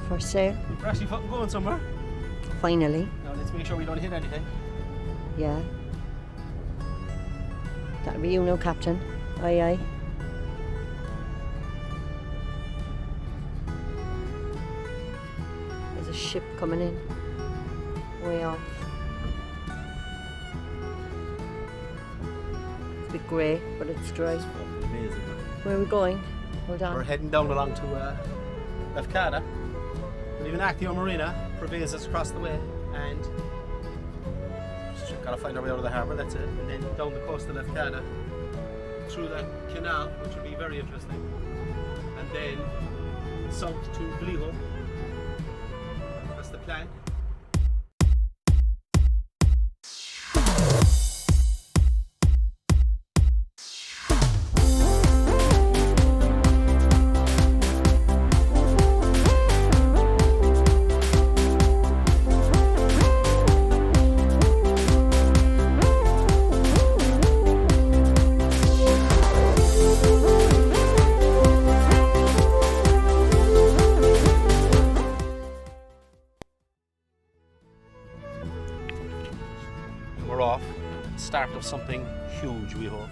For sale. We're actually fucking going somewhere. Finally. Now let's make sure we don't hit anything. Yeah. That'll be you now, Captain. Aye, aye. There's a ship coming in. Way off. It's a bit grey, but it's dry. It's fucking amazing, man. Where are we going? Hold on. We're heading down along to Lefkada. We're leaving Actio Marina. Preveza's across the way. And just gotta find our way out of the harbour, that's it. And then down the coast of Lefkada, through that canal, which will be very interesting. And then south to Vliho. That's the plan. We're off. Start of something huge, we hope.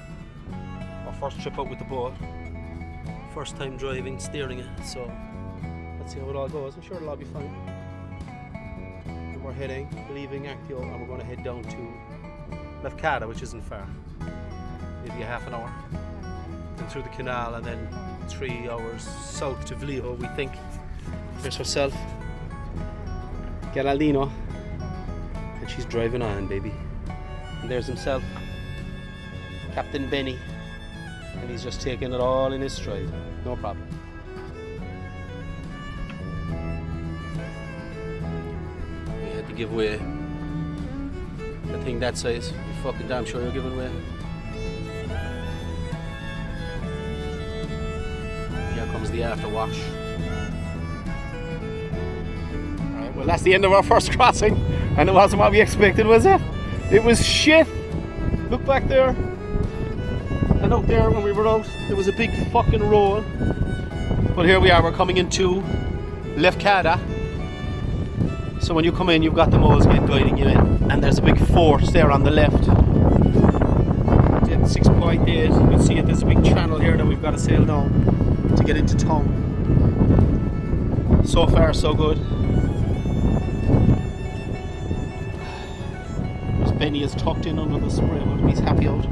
Our first trip out with the boat. First time driving, steering it, so let's see how it all goes. I'm sure it'll all be fine. And we're leaving Actio, and we're going to head down to Lefkada, which isn't far. Maybe a half an hour. Then through the canal, and then 3 hours south to Vliho, we think. Here's herself, Geraldino, and she's driving on, baby. And there's himself, Captain Benny, and he's just taking it all in his stride, no problem. We had to give away a thing that size. You're fucking damn sure you're giving away. Here comes the after wash. Alright, well that's the end of our first crossing, and it wasn't what we expected, was it? It was shit. Look back there. And out there when we were out, there was a big fucking roll. But here we are, we're coming into Lefkada. So when you come in, you've got the Mosgate guiding you in. And there's a big fort there on the left. At 6.8, you can see it, there's a big channel here that we've got to sail down to get into town. So far, so good. Benny is tucked in under the spray, but he's happy out.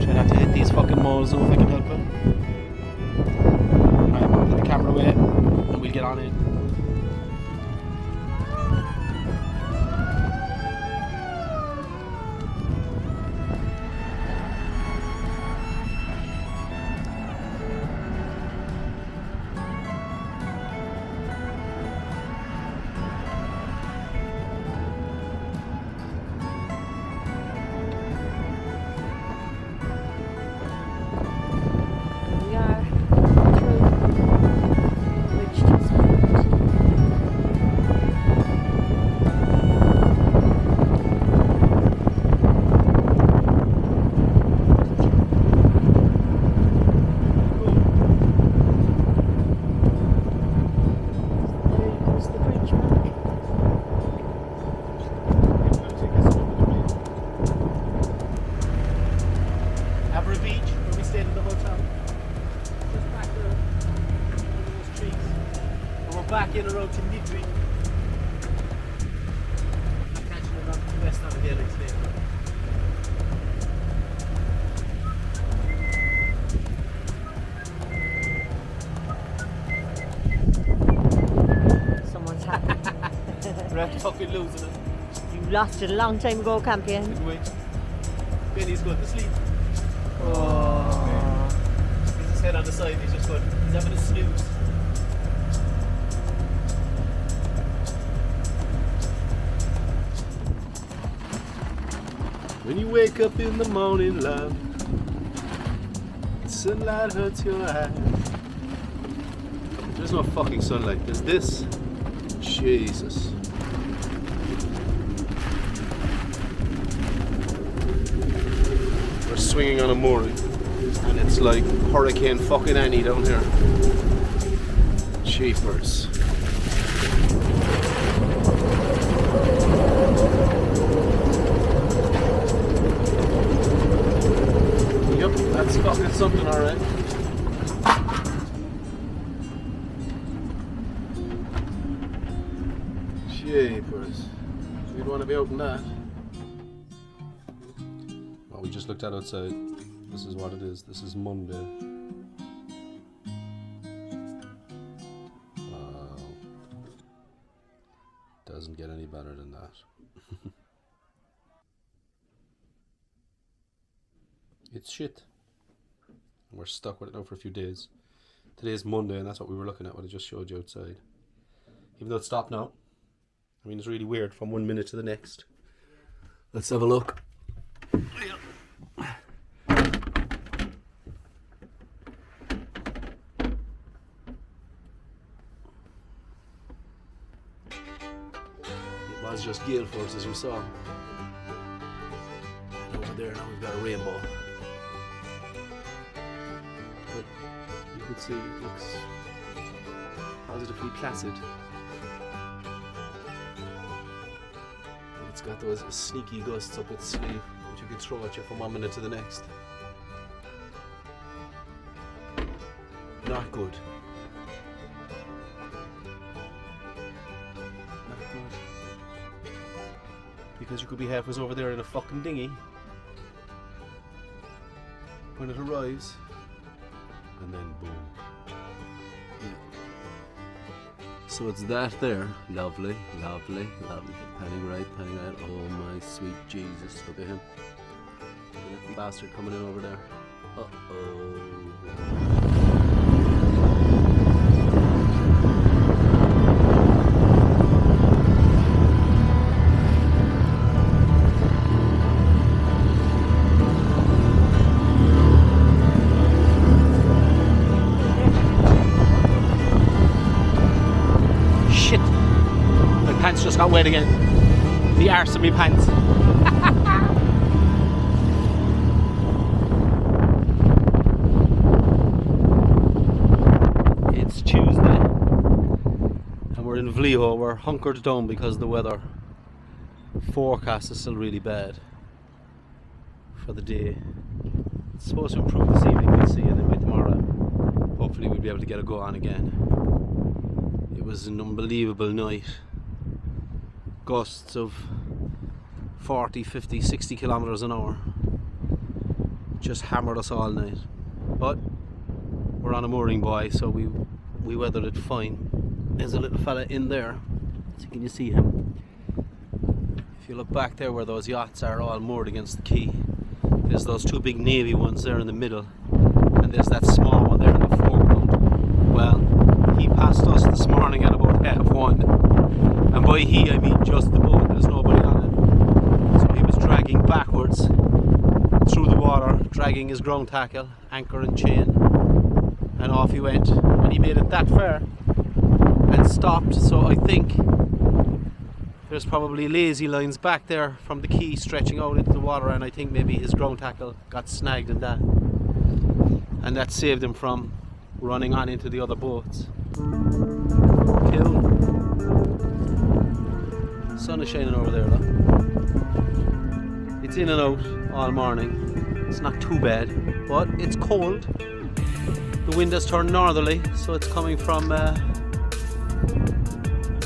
Try not to hit these fucking moles though if I can help it. Alright, put the camera away and we'll get on in. Back in the road to Midri. I'm catching it on the west on the daily today. Someone's happy. We're fucking losing it. You lost it a long time ago, Campion. Good wait. Benny's going to sleep. Oh. He's his head on the side, he's just going, he's having a snooze. When you wake up in the morning, love, sunlight hurts your eyes. There's no fucking sunlight, there's this. Jesus. We're swinging on a mooring, and it's like Hurricane fucking Annie down here. Jeepers. something, alright. Jeepers. You'd want to be out in that. Well, we just looked at outside. This is what it is. This is Monday. Wow. Doesn't get any better than that. It's shit. We're stuck with it now for a few days. Today's Monday, and that's what we were looking at, what I just showed you outside. Even though it's stopped now. I mean, it's really weird from 1 minute to the next. Let's have a look. It was just gale force, as you saw. And over there now we've got a rainbow. But you could see it looks positively placid. It's got those sneaky gusts up its sleeve, which you can throw at you from 1 minute to the next. Not good. Not good. Because you could be halfway over there in a fucking dinghy when it arrives, and then boom. So it's that there. Lovely, lovely, lovely. Panning right. Oh my sweet Jesus, look at him. Look at that bastard coming in over there. Uh-oh. Just got wet again. The arse of me pants. It's Tuesday and we're in Vliho. We're hunkered down because the weather forecast is still really bad for the day. It's supposed to improve this evening, we'll see, and then by tomorrow hopefully we'll be able to get a go on again. It was an unbelievable night. Gusts of 40, 50, 60 kilometers an hour just hammered us all night, but we're on a mooring buoy, so we weathered it fine. There's a little fella in there, so can you see him? If you look back there where those yachts are all moored against the quay, there's those two big navy ones there in the middle, and there's that small one there in the foreground. Well, he passed us this morning at about 1:30. And by he, I mean just the boat, there's nobody on it. So he was dragging backwards through the water, dragging his ground tackle, anchor and chain, and off he went. And he made it that far and stopped, so I think there's probably lazy lines back there from the quay stretching out into the water, and I think maybe his ground tackle got snagged in that. And that saved him from running on into the other boats. Cool. Sun is shining over there though. It's in and out all morning. It's not too bad, but it's cold. The wind has turned northerly, so it's coming from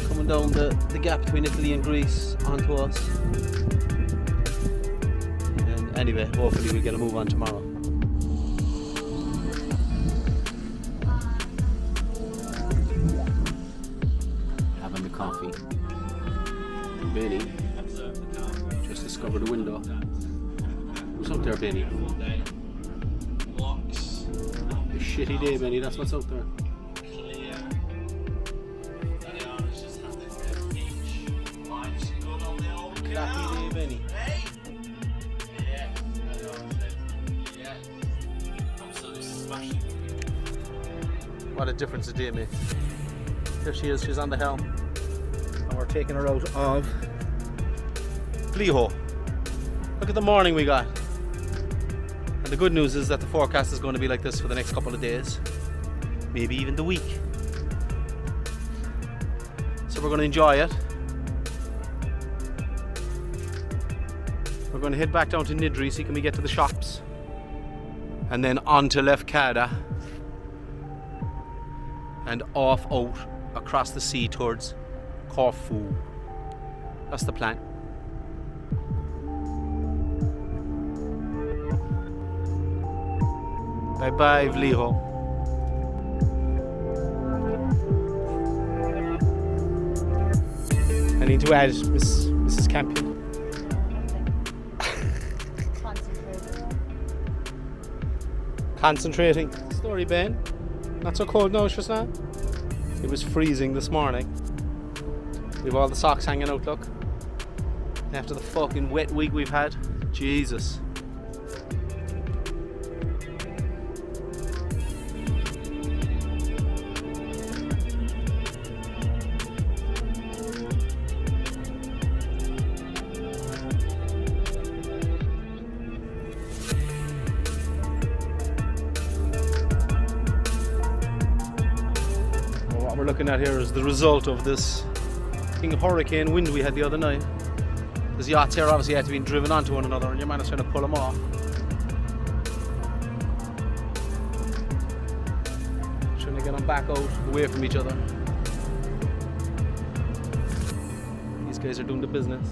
coming down the gap between Italy and Greece onto us. And anyway, hopefully we'll get a move on tomorrow. Having the coffee. Benny just discovered a window. What's up there, Benny? A shitty day, Benny, that's what's up there. Crappy day, Benny. What a difference a day makes. There she is, she's on the helm. And we're taking her out of Vliho. Look at the morning we got. And the good news is that the forecast is going to be like this for the next couple of days. Maybe even the week. So we're going to enjoy it. We're going to head back down to Nidri, see can we get to the shops. and then on to Lefkada and off out across the sea towards Corfu. That's the plan. Bye bye, Vliho. I need to add Mrs. Campion. Concentrating. Story, Ben. Not so cold now, just now. It was freezing this morning. We've all the socks hanging out, look. After the fucking wet week we've had. Jesus. What we're looking at here is the result of this hurricane wind we had the other night. These yachts here obviously had to be driven onto one another, and your man is trying to pull them off. Trying to get them back out, away from each other. These guys are doing the business.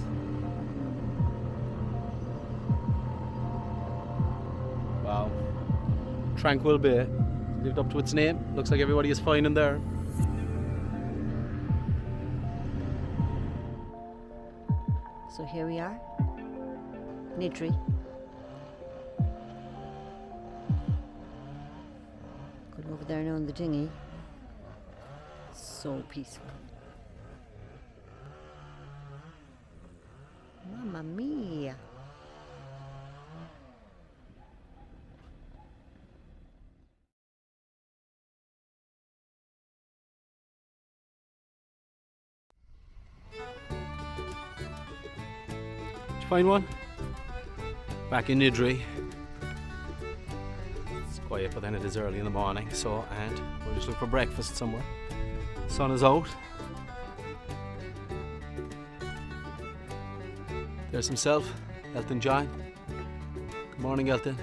Wow. Tranquil Bay. Lived up to its name. Looks like everybody is fine in there. So here we are, Nidri. Going over there now in the dinghy. So peaceful. Mamma mia. Find one? Back in Nidri. It's quiet, but then it is early in the morning, so, and we're just looking for breakfast somewhere. Sun is out. There's himself, Elton John. Good morning, Elton.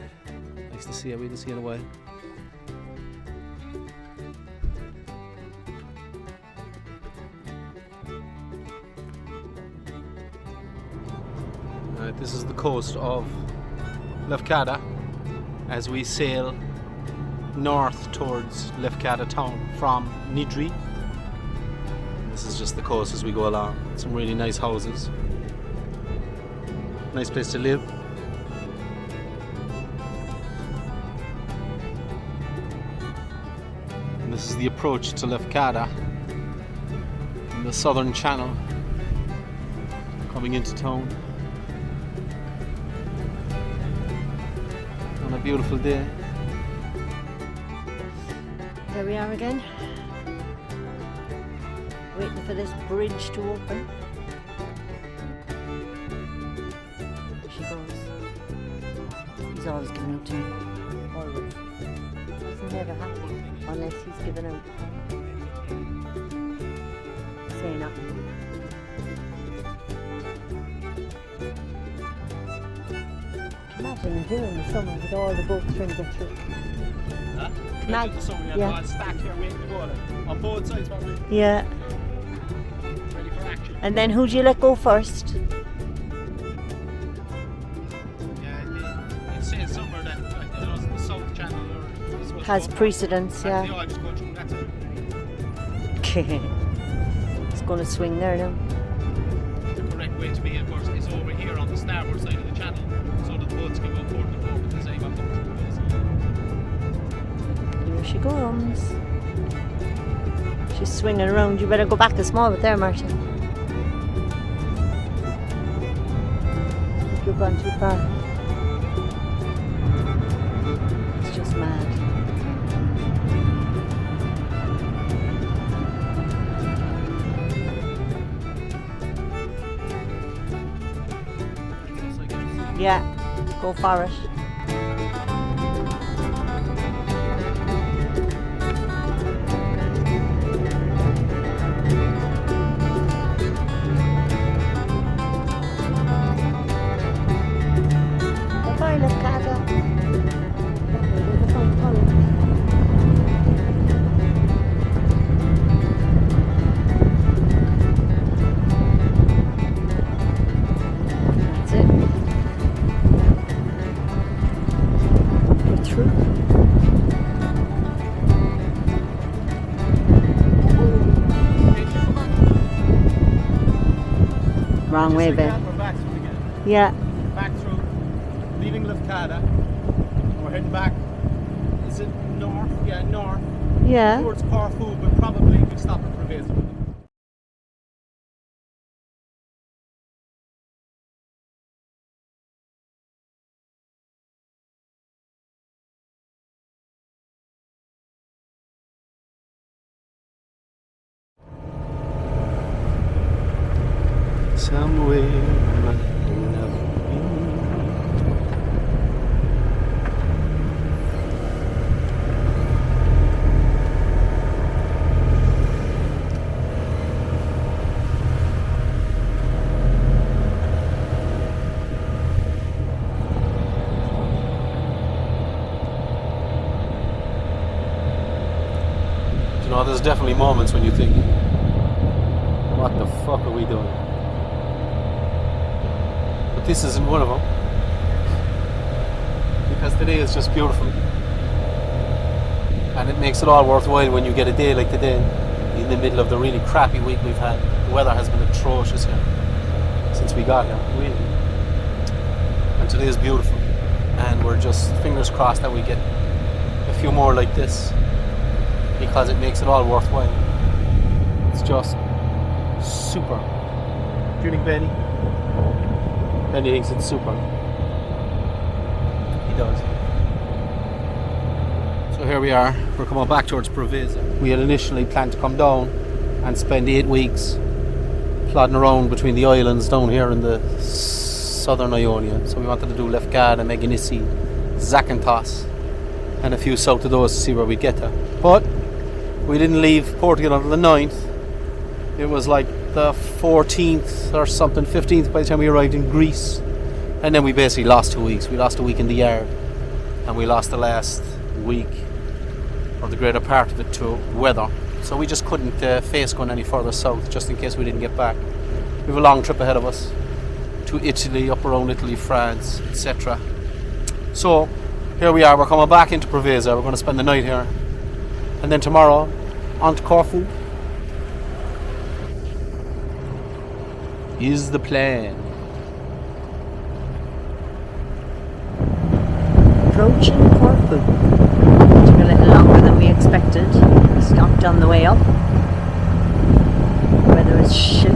Nice to see you. We didn't see you in a while. This is the coast of Lefkada as we sail north towards Lefkada town from Nidri. This is just the coast as we go along. Some really nice houses. Nice place to live. And this is the approach to Lefkada in the southern channel coming into town. On a beautiful day. Here we are again, waiting for this bridge to open. There she goes. He's always giving out to me. Always. He's never happy unless he's given out. Say nothing. Imagine here in the summer with all the boats trying to get through. Huh? Imagine the summer, yeah. all stacked here waiting to go like, on both sides, probably. Yeah. Ready for action. And then who do you let go first? Yeah, it says somewhere that like, the South Channel or Has precedence, They yeah. all just go through that side. It's going to swing there now. The correct way to be, of course, is over here on the starboard side of the channel, so that the boats can go port to port at the same time. Here she comes. She's swinging around. You better go back a small bit there, Martin. I think you've gone too far. It's just mad. Yeah, go for it. Bye-bye, Lefkada. wrong way, babe. We're back through again. Yeah. Back through, leaving Lefkada. We're heading back. Is it north? Yeah, north. Yeah. Towards Corfu, but probably we'll stop at Preveza. Somewhere I've never been. You know, there's definitely moments when you think, what the fuck are we doing? But this isn't one of them. Because today is just beautiful. And it makes it all worthwhile when you get a day like today, in the middle of the really crappy week we've had. The weather has been atrocious here since we got here, really. And today is beautiful. And we're just fingers crossed that we get a few more like this, because it makes it all worthwhile. It's just super. Do you think, Benny? Benny thinks it's super. He does. So here we are. We're coming back towards Preveza. We had initially planned to come down and spend 8 weeks plodding around between the islands down here in the southern Ionian. So we wanted to do Lefkada, Meganisi, Zakynthos, and a few south of those to see where we get to. But we didn't leave Portugal until the 9th. It was like the 14th or something, 15th by the time we arrived in Greece. And then we basically lost 2 weeks. We lost a week in the yard, and we lost the last week, or the greater part of it, to weather. So we just couldn't face going any further south, just in case we didn't get back. We have a long trip ahead of us to Italy, up around Italy, France, etc. So here we are. We're coming back into Preveza. We're going to spend the night here, and then tomorrow on to Corfu is the plan. Approaching Corfu. Took a little longer than we expected. We stopped on the way up. The weather was shit.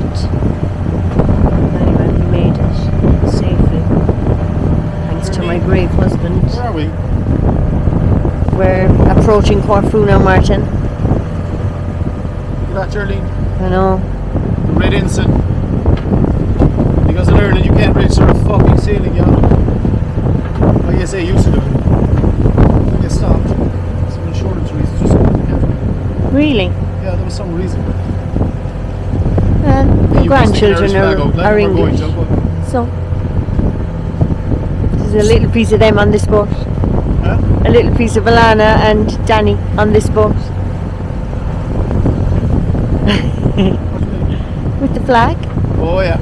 Anyway, we made it safely. Thanks to my brave husband. Where are we? We're approaching Corfu now, Martin. That's Ireland. I know. The red ensign. Because in Ireland you can't register a fucking sailing yacht. I guess they used to do it. I guess stopped. Some insurance reasons or something. Really? Yeah, there was some reason. The grandchildren are English. Going So, there's a little piece of them on this boat. Huh? A little piece of Alana and Danny on this boat. With the flag. Oh yeah.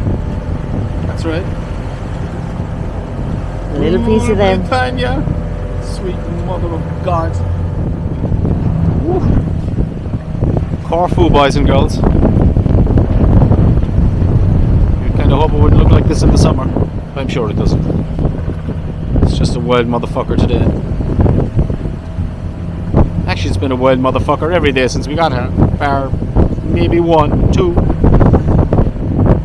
That's right. A little piece of them. Britannia. Sweet mother of God. Woo. Corfu, boys and girls. You kind of hope it wouldn't look like this in the summer. I'm sure it doesn't. It's just a wild motherfucker today. Actually, it's been a wild motherfucker every day since we got here. Bar maybe 1, 2.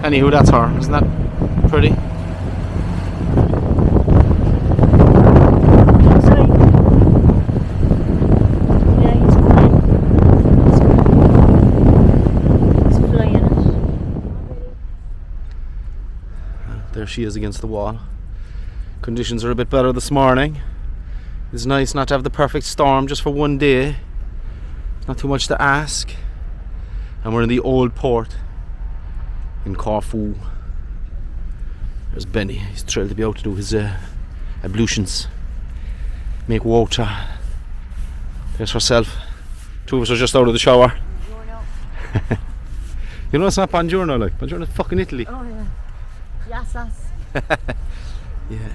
Anywho, that's her. Isn't that pretty? Sorry. Yeah, he's flying. He's flying it. There she is against the wall. Conditions are a bit better this morning. It's nice not to have the perfect storm just for one day. Not too much to ask. And we're in the old port in Corfu. There's Benny. He's thrilled to be out to do his ablutions. Make water. There's herself. Two of us are just out of the shower. You know it's not Buongiorno, like. Buongiorno is fucking Italy. Oh yeah. Yassas. Yeah.